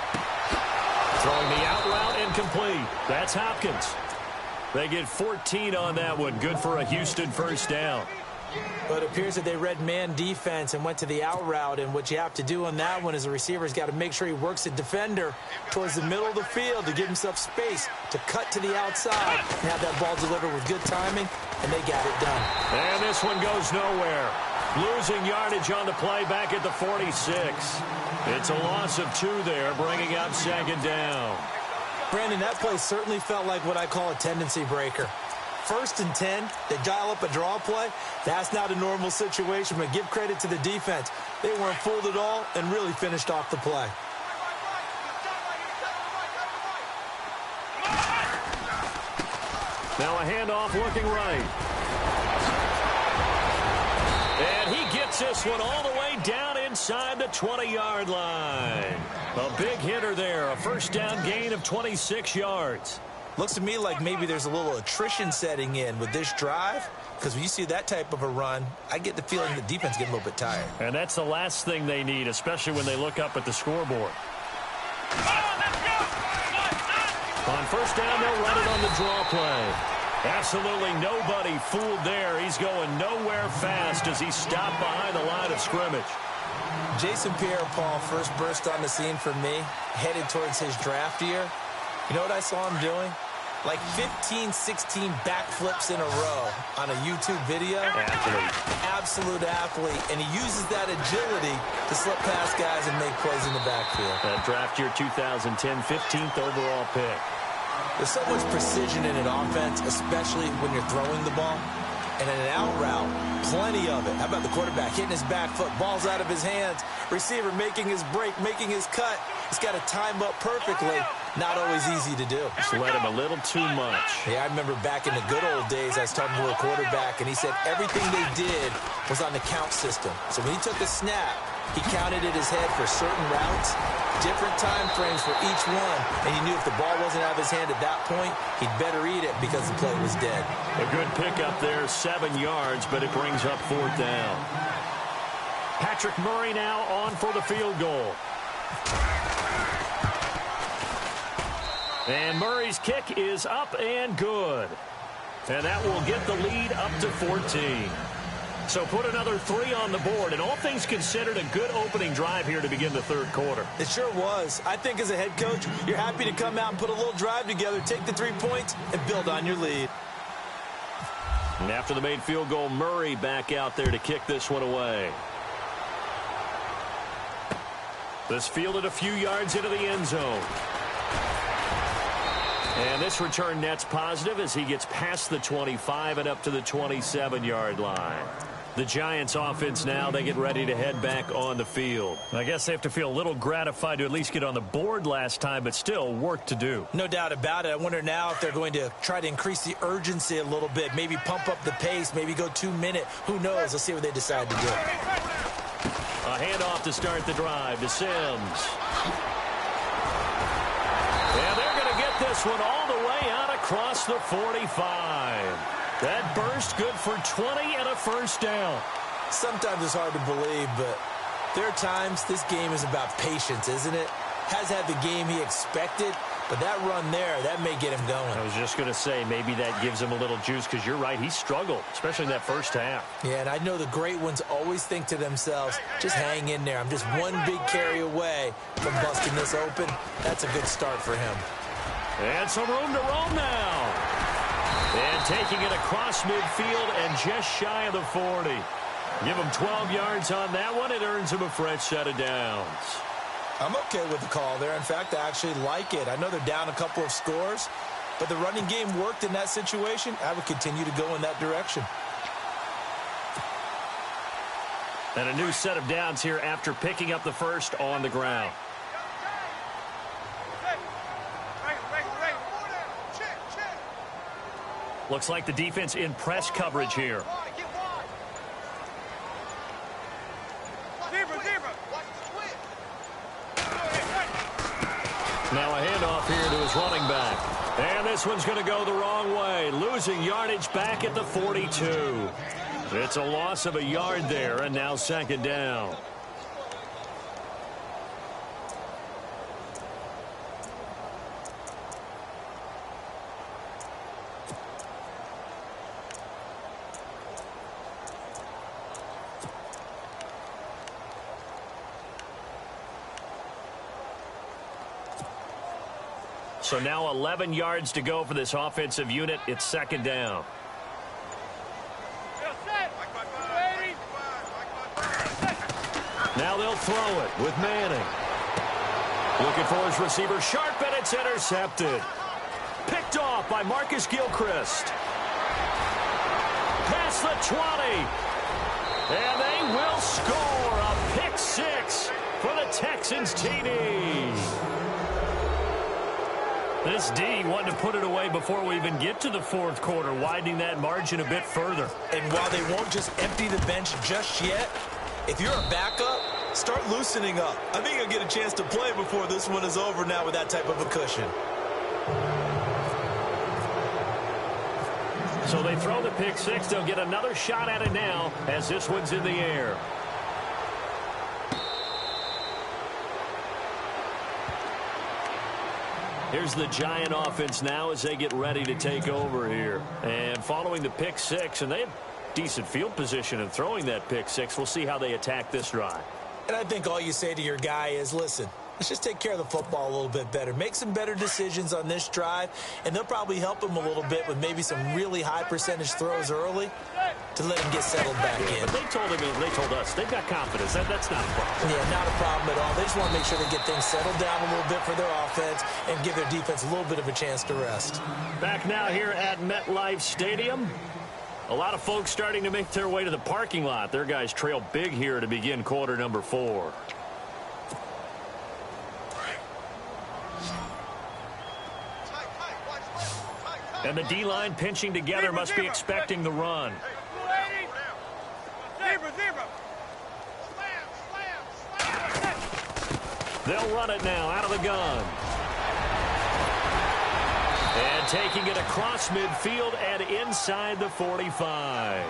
Throwing the out route, incomplete. That's Hopkins. They get 14 on that one. Good for a Houston first down. But it appears that they read man defense and went to the out route, and what you have to do on that one is the receiver's got to make sure he works the defender towards the middle of the field to give himself space to cut to the outside and have that ball delivered with good timing, and they got it done. And this one goes nowhere. Losing yardage on the play back at the 46. It's a loss of 2 there, bringing up second down. Brandon, that play certainly felt like what I call a tendency breaker. 1st and 10, they dial up a draw play. That's not a normal situation, but give credit to the defense. They weren't fooled at all and really finished off the play. Now a handoff looking right. And he gets this one all the way down inside the 20-yard line. A big hitter there, a first down gain of 26 yards. Looks to me like maybe there's a little attrition setting in with this drive, because when you see that type of a run, I get the feeling the defense getting a little bit tired. And that's the last thing they need, especially when they look up at the scoreboard. On first down, they'll run it on the draw play. Absolutely nobody fooled there. He's going nowhere fast as he's stopped behind the line of scrimmage. Jason Pierre-Paul first burst on the scene for me, headed towards his draft year. You know what I saw him doing? Like 15, 16 backflips in a row on a YouTube video. Athlete. Absolute athlete. And he uses that agility to slip past guys and make plays in the backfield. That draft year 2010, 15th overall pick. There's so much precision in an offense, especially when you're throwing the ball. And in an out route, plenty of it. How about the quarterback hitting his back foot, ball's out of his hands, receiver making his break, making his cut. He's got to time up perfectly. Not always easy to do. Just let him a little too much. Yeah, I remember back in the good old days, I was talking to a quarterback, and he said everything they did was on the count system. So when he took a snap, he counted in his head for certain routes, different time frames for each one, and he knew if the ball wasn't out of his hand at that point, he'd better eat it because the play was dead. A good pickup there, 7 yards, but it brings up 4th down. Patrick Murray now on for the field goal. And Murray's kick is up and good. And that will get the lead up to 14. So put another 3 on the board, and all things considered, a good opening drive here to begin the third quarter. It sure was. I think as a head coach, you're happy to come out and put a little drive together, take the 3 points, and build on your lead. And after the made field goal, Murray back out there to kick this one away. This fielded a few yards into the end zone. And this return net's positive as he gets past the 25 and up to the 27-yard line. The Giants offense now, they get ready to head back on the field. I guess they have to feel a little gratified to at least get on the board last time, but still work to do. No doubt about it. I wonder now if they're going to try to increase the urgency a little bit, maybe pump up the pace, maybe go 2-minute. Who knows? Let's see what they decide to do. A handoff to start the drive to Sims. And they're going to get this one all the way out across the 45. That burst good for 20 and a first down. Sometimes it's hard to believe, but there are times this game is about patience, isn't it? Has had the game he expected, but that run there, that may get him going. I was just going to say, maybe that gives him a little juice because you're right, he struggled, especially in that first half. Yeah, and I know the great ones always think to themselves, just hang in there. I'm just one big carry away from busting this open. That's a good start for him. And some room to roam now. And taking it across midfield and just shy of the 40. Give him 12 yards on that one. It earns him a fresh set of downs. I'm okay with the call there. In fact, I actually like it. I know they're down a couple of scores, but the running game worked in that situation. I would continue to go in that direction. And a new set of downs here after picking up the first on the ground. Looks like the defense in press coverage here. Now a handoff here to his running back. And this one's going to go the wrong way. Losing yardage back at the 42. It's a loss of a yard there, and now second down. So now 11 yards to go for this offensive unit. It's second down. Now they'll throw it with Manning. Looking for his receiver, sharp, and it's intercepted. Picked off by Marcus Gilchrist. Past the 20. And they will score a pick six for the Texans TD. This D wanted to put it away before we even get to the fourth quarter, widening that margin a bit further. And while they won't just empty the bench just yet, if you're a backup, start loosening up. I think you'll get a chance to play before this one is over now with that type of a cushion. So they throw the pick six. They'll get another shot at it now as this one's in the air. Here's the Giant offense now as they get ready to take over here. And following the pick six, and they have decent field position in throwing that pick six. We'll see how they attack this drive. And I think all you say to your guy is, listen, let's just take care of the football a little bit better. Make some better decisions on this drive, and they'll probably help him a little bit with maybe some really high percentage throws early to let him get settled back in. But they told us, they've got confidence. That's not a problem. Yeah, not a problem at all. They just want to make sure they get things settled down a little bit for their offense and give their defense a little bit of a chance to rest. Back now here at MetLife Stadium. A lot of folks starting to make their way to the parking lot. Their guys trail big here to begin quarter number 4. And the D-line pinching together must be expecting the run. They'll run it now out of the gun. And taking it across midfield and inside the 45.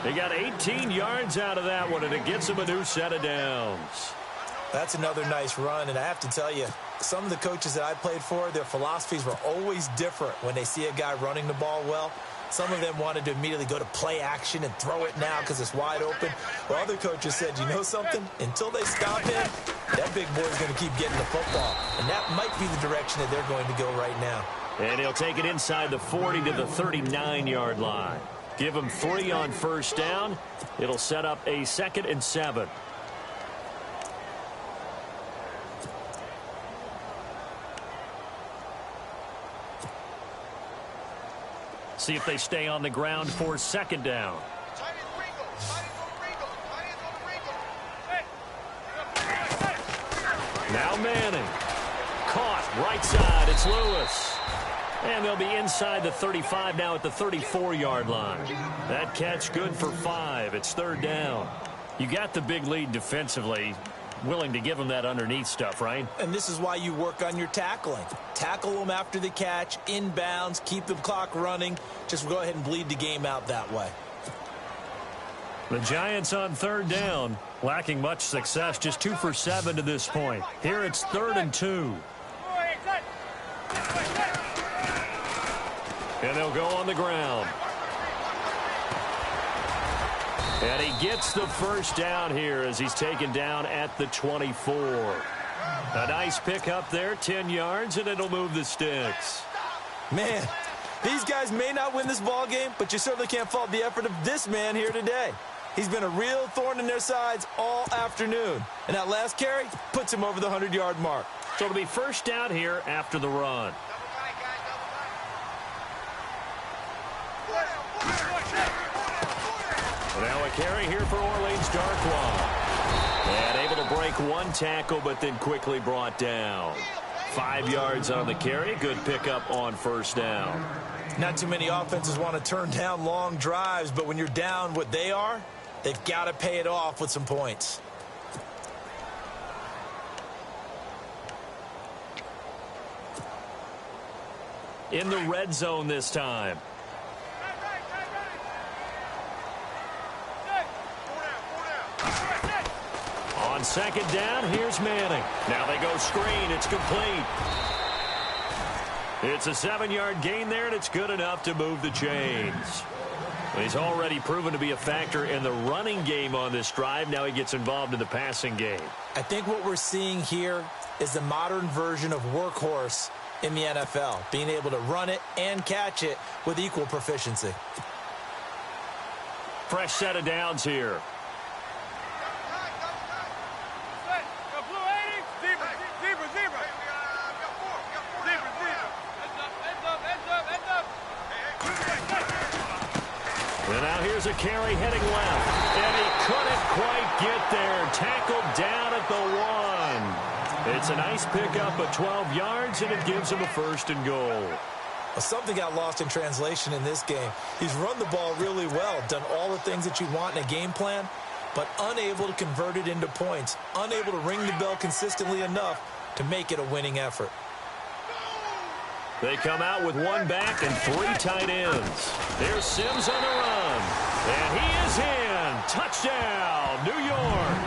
They got 18 yards out of that one, and it gets them a new set of downs. That's another nice run, and I have to tell you, some of the coaches that I played for, their philosophies were always different when they see a guy running the ball well. Some of them wanted to immediately go to play action and throw it now because it's wide open. Well, other coaches said, you know something? Until they stop him, that big boy is going to keep getting the football. And that might be the direction that they're going to go right now. And he'll take it inside the 40 to the 39-yard line. Give him 3 on first down. It'll set up a 2nd and 7. See if they stay on the ground for 2nd down. Now Manning. Caught right side. It's Lewis. And they'll be inside the 35 now at the 34-yard line. That catch good for 5. It's 3rd down. You got the big lead defensively. Willing to give them that underneath stuff, right? And this is why you work on your tackling. Tackle them after the catch, inbounds, keep the clock running. Just go ahead and bleed the game out that way. The Giants on 3rd down, lacking much success, just 2 for 7 to this point. Here it's 3rd and 2. And they'll go on the ground. And he gets the first down here as he's taken down at the 24. A nice pickup there, 10 yards, and it'll move the sticks. Man, these guys may not win this ball game, but you certainly can't fault the effort of this man here today. He's been a real thorn in their sides all afternoon. And that last carry puts him over the 100-yard mark. So it'll be first down here after the run. Now a carry here for Orleans Darkwa. And able to break 1 tackle, but then quickly brought down. 5 yards on the carry. Good pickup on first down. Not too many offenses want to turn down long drives, but when you're down what they are, they've got to pay it off with some points. In the red zone this time. On 2nd down, here's Manning. Now they go screen. It's complete. It's a 7-yard gain there, and it's good enough to move the chains. He's already proven to be a factor in the running game on this drive. Now he gets involved in the passing game. I think what we're seeing here is the modern version of workhorse in the NFL, being able to run it and catch it with equal proficiency. Fresh set of downs here. And now here's a carry heading left. And he couldn't quite get there. Tackled down at the 1. It's a nice pickup of 12 yards, and it gives him a 1st and goal. Well, something got lost in translation in this game. He's run the ball really well, done all the things that you want in a game plan, but unable to convert it into points, unable to ring the bell consistently enough to make it a winning effort. They come out with 1 back and 3 tight ends. There's Sims on the run. And he is in. Touchdown, New York.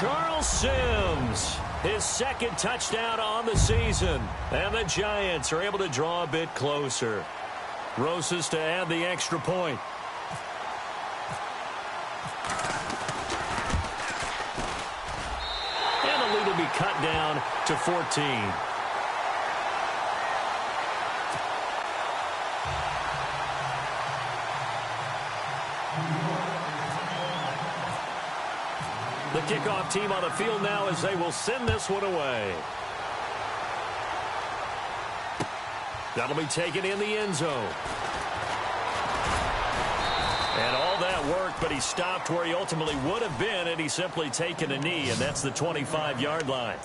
Charles Sims, his 2nd touchdown on the season. And the Giants are able to draw a bit closer. Rosas to add the extra point. And the lead will be cut down to 14. The kickoff team on the field now as they will send this one away. That'll be taken in the end zone. And all that worked, but he stopped where he ultimately would have been, and he's simply taken a knee, and that's the 25-yard line.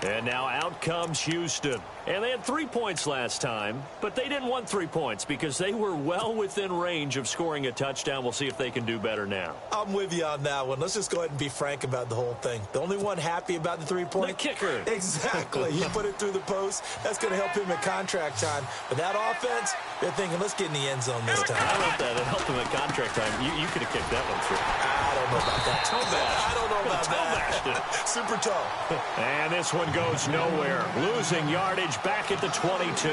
And now out comes Houston. And they had 3 points last time, but they didn't want 3 points because they were well within range of scoring a touchdown. We'll see if they can do better now. I'm with you on that one. Let's just go ahead and be frank about the whole thing. The only one happy about the 3-point? The kicker. Exactly. He put it through the post. That's going to help him at contract time. But that offense, they're thinking, let's get in the end zone this time. I love that. It helped him at contract time. You could have kicked that one through. I don't know about that. Toe bash. I don't know about toe bashed that. it. Super toe. And this one goes nowhere. Losing yardage back at the 22.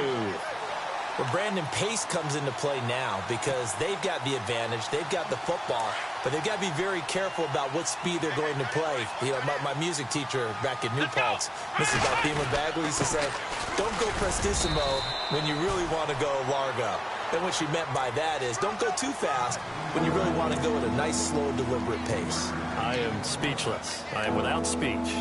Well, Brandon, pace comes into play now because they've got the advantage. They've got the football, but they've got to be very careful about what speed they're going to play. You know, my music teacher back in New Paltz, Mrs. Balthema Bagley, used to say, don't go prestissimo when you really want to go largo. And what she meant by that is don't go too fast when you really want to go at a nice, slow, deliberate pace. I am speechless. I am without speech.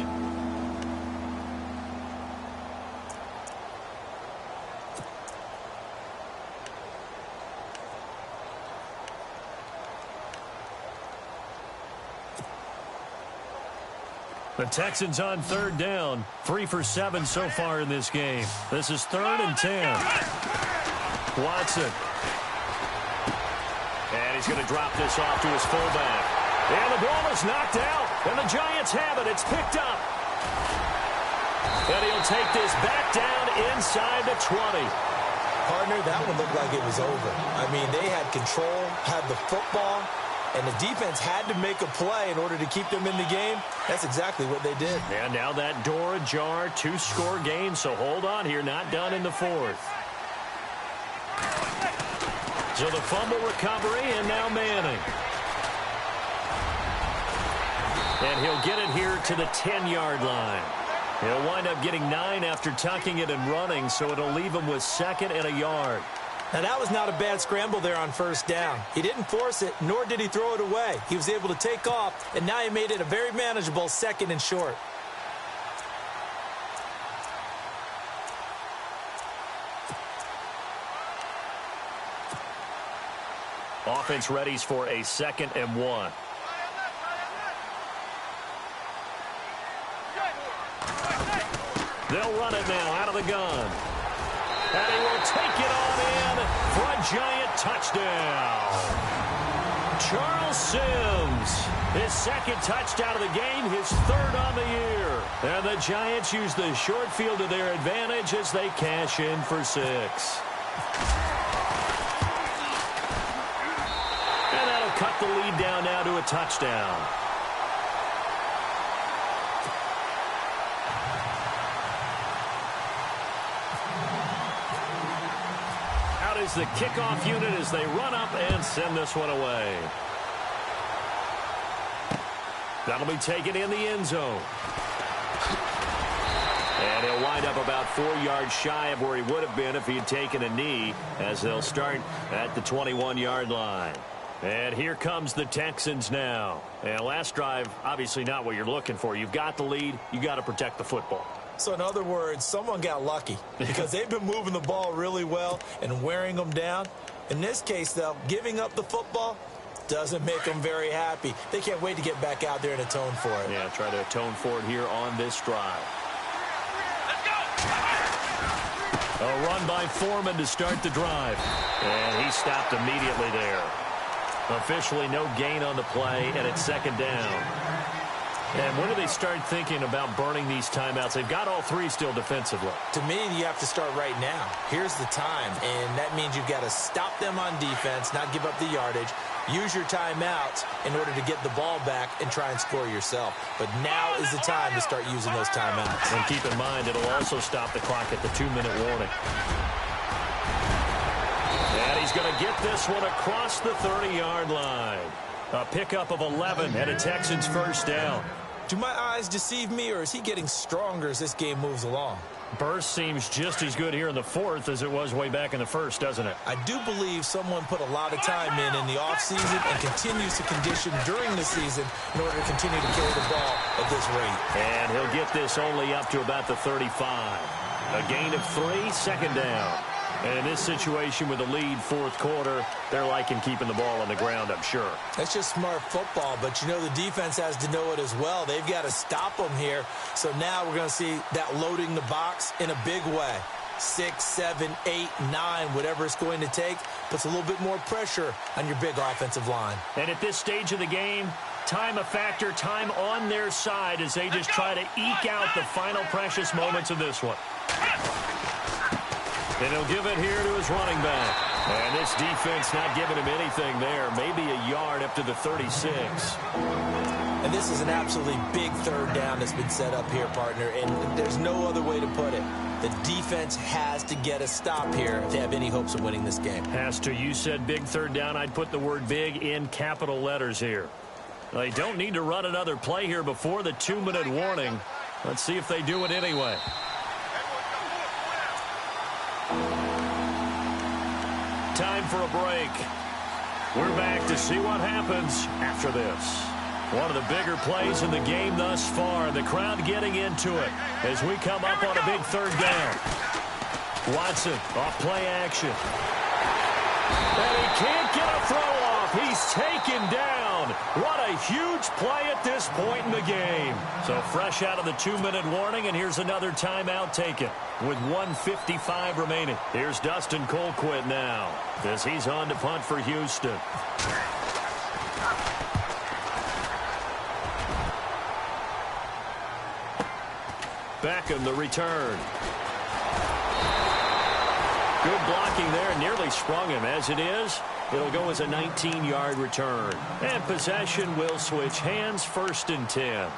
The Texans on third down. 3 for 7 so far in this game. This is 3rd and 10. Watson. And he's going to drop this off to his fullback. And the ball is knocked out. And the Giants have it. It's picked up. And he'll take this back down inside the 20. Partner, that one looked like it was over. I mean, they had control, had the football, and the defense had to make a play in order to keep them in the game. That's exactly what they did. And now that door ajar, 2-score game, so hold on here, not done in the 4th. So the fumble recovery, and now Manning. And he'll get it here to the 10-yard line. He'll wind up getting 9 after tucking it and running, so it'll leave him with 2nd and a yard. Now, that was not a bad scramble there on 1st down. He didn't force it, nor did he throw it away. He was able to take off, and now he made it a very manageable 2nd and short. Offense readies for a 2nd and 1. They'll run it now out of the gun. And he will take it on in for a Giant touchdown. Charles Sims, his 2nd touchdown of the game, his 3rd on the year. And the Giants use the short field to their advantage as they cash in for 6. And that'll cut the lead down now to a touchdown. Is the kickoff unit as they run up and send this one away. That'll be taken in the end zone. And he'll wind up about 4 yards shy of where he would have been if he had taken a knee, as they'll start at the 21-yard line. And here comes the Texans now. And last drive, obviously not what you're looking for. You've got the lead. You got to protect the football. So, in other words, someone got lucky because they've been moving the ball really well and wearing them down. In this case, though, giving up the football doesn't make them very happy. They can't wait to get back out there and atone for it. Yeah, try to atone for it here on this drive. A run by Foreman to start the drive. And he stopped immediately there. Officially no gain on the play, and it's 2nd down. And when do they start thinking about burning these timeouts? They've got all 3 still defensively. To me, you have to start right now. Here's the time, and that means you've got to stop them on defense, not give up the yardage, use your timeouts in order to get the ball back and try and score yourself. But now is the time to start using those timeouts. And keep in mind, it'll also stop the clock at the 2-minute warning. And he's going to get this one across the 30-yard line. A pickup of 11 and a Texans 1st down. Do my eyes deceive me, or is he getting stronger as this game moves along? Burst seems just as good here in the 4th as it was way back in the 1st, doesn't it? I do believe someone put a lot of time in the offseason and continues to condition during the season in order to continue to carry the ball at this rate. And he'll get this only up to about the 35. A gain of 3, 2nd down. And in this situation with the lead 4th quarter, they're liking keeping the ball on the ground, I'm sure. That's just smart football, but you know the defense has to know it as well. They've got to stop them here. So now we're going to see that loading the box in a big way. 6, 7, 8, 9, whatever it's going to take, puts a little bit more pressure on your big offensive line. And at this stage of the game, time a factor, time on their side as they just try to eke out the final precious moments of this one. And he'll give it here to his running back. And this defense not giving him anything there. Maybe a yard up to the 36. And this is an absolutely big third down that's been set up here, partner, and there's no other way to put it. The defense has to get a stop here if they have any hopes of winning this game. Has to. You said big third down. I'd put the word big in capital letters here. They don't need to run another play here before the 2-minute warning. Let's see if they do it anyway. Time for a break. We're back to see what happens after this. One of the bigger plays in the game thus far. The crowd getting into it as we come up on a big third down. Watson off play action. And he can't get a throw off. He's taken down. What a huge play at this point in the game. So fresh out of the 2-minute warning, and here's another timeout taken with 1:55 remaining. Here's Dustin Colquitt now as he's on to punt for Houston. Beckham, the return. Good blocking there, nearly sprung him. As it is, it'll go as a 19-yard return. And possession will switch hands, 1st and 10.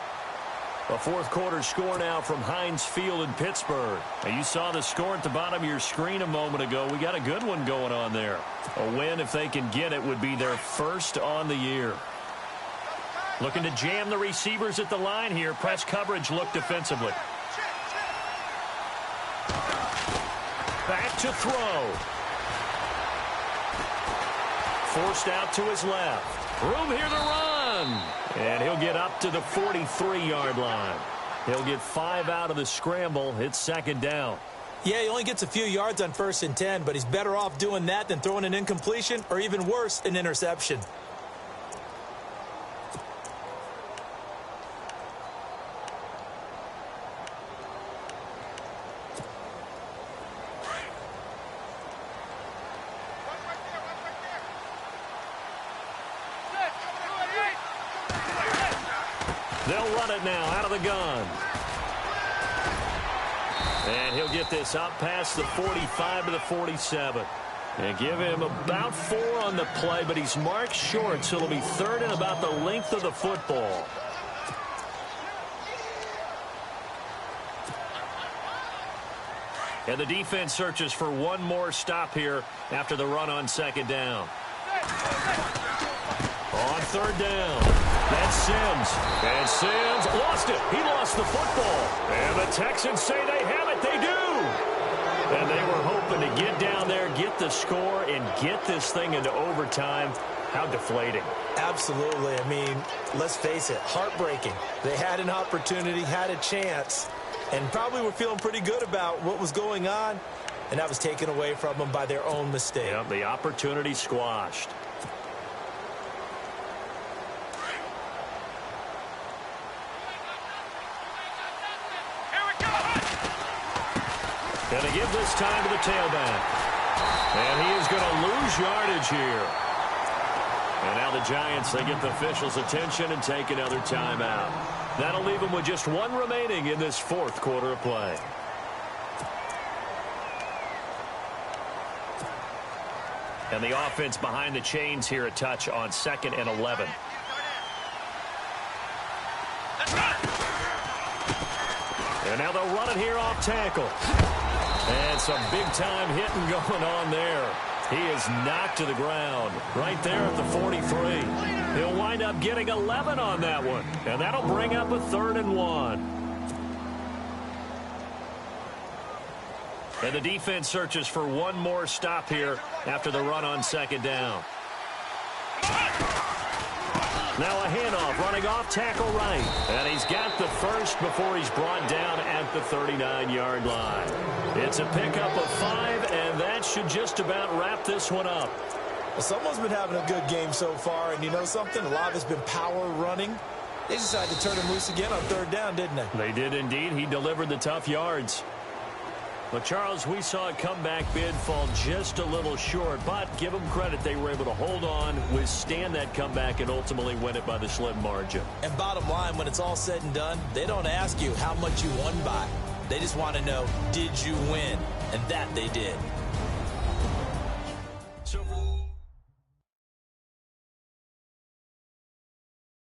A fourth quarter score now from Heinz Field in Pittsburgh. Now, you saw the score at the bottom of your screen a moment ago. We got a good one going on there. A win, if they can get it, would be their first on the year. Looking to jam the receivers at the line here. Press coverage look defensively. Back to throw. Forced out to his left. Room here to run. And he'll get up to the 43-yard line. He'll get 5 out of the scramble. It's 2nd down. Yeah, he only gets a few yards on 1st and 10, but he's better off doing that than throwing an incompletion or even worse, an interception. They'll run it now out of the gun. And he'll get this up past the 45 to the 47. And give him about 4 on the play, but he's marked short, so it'll be 3rd and about the length of the football. And the defense searches for one more stop here after the run on 2nd down. On 3rd down. That's Sims. And Sims lost it. He lost the football. And the Texans say they have it. They do. And they were hoping to get down there, get the score, and get this thing into overtime. How deflating. Absolutely. I mean, let's face it, heartbreaking. They had an opportunity, had a chance, and probably were feeling pretty good about what was going on, and that was taken away from them by their own mistake. Yep, the opportunity squashed. Going to give this time to the tailback. And he is going to lose yardage here. And now the Giants, they get the officials' attention and take another timeout. That'll leave them with just 1 remaining in this 4th quarter of play. And the offense behind the chains here a touch on 2nd and 11. And now they'll run it here off tackle. And some big-time hitting going on there. He is knocked to the ground right there at the 43. He'll wind up getting 11 on that one. And that'll bring up a 3rd and 1. And the defense searches for one more stop here after the run on 2nd down. Now a handoff running off tackle right. And he's got the first before he's brought down at the 39-yard line. It's a pickup of 5, and that should just about wrap this one up. Well, someone's been having a good game so far, and you know something? A lot of it's been power running. They decided to turn him loose again on 3rd down, didn't they? They did indeed. He delivered the tough yards. But, Charles, we saw a comeback bid fall just a little short, but give them credit. They were able to hold on, withstand that comeback, and ultimately win it by the slim margin. And bottom line, when it's all said and done, they don't ask you how much you won by. They just want to know, did you win? And that they did.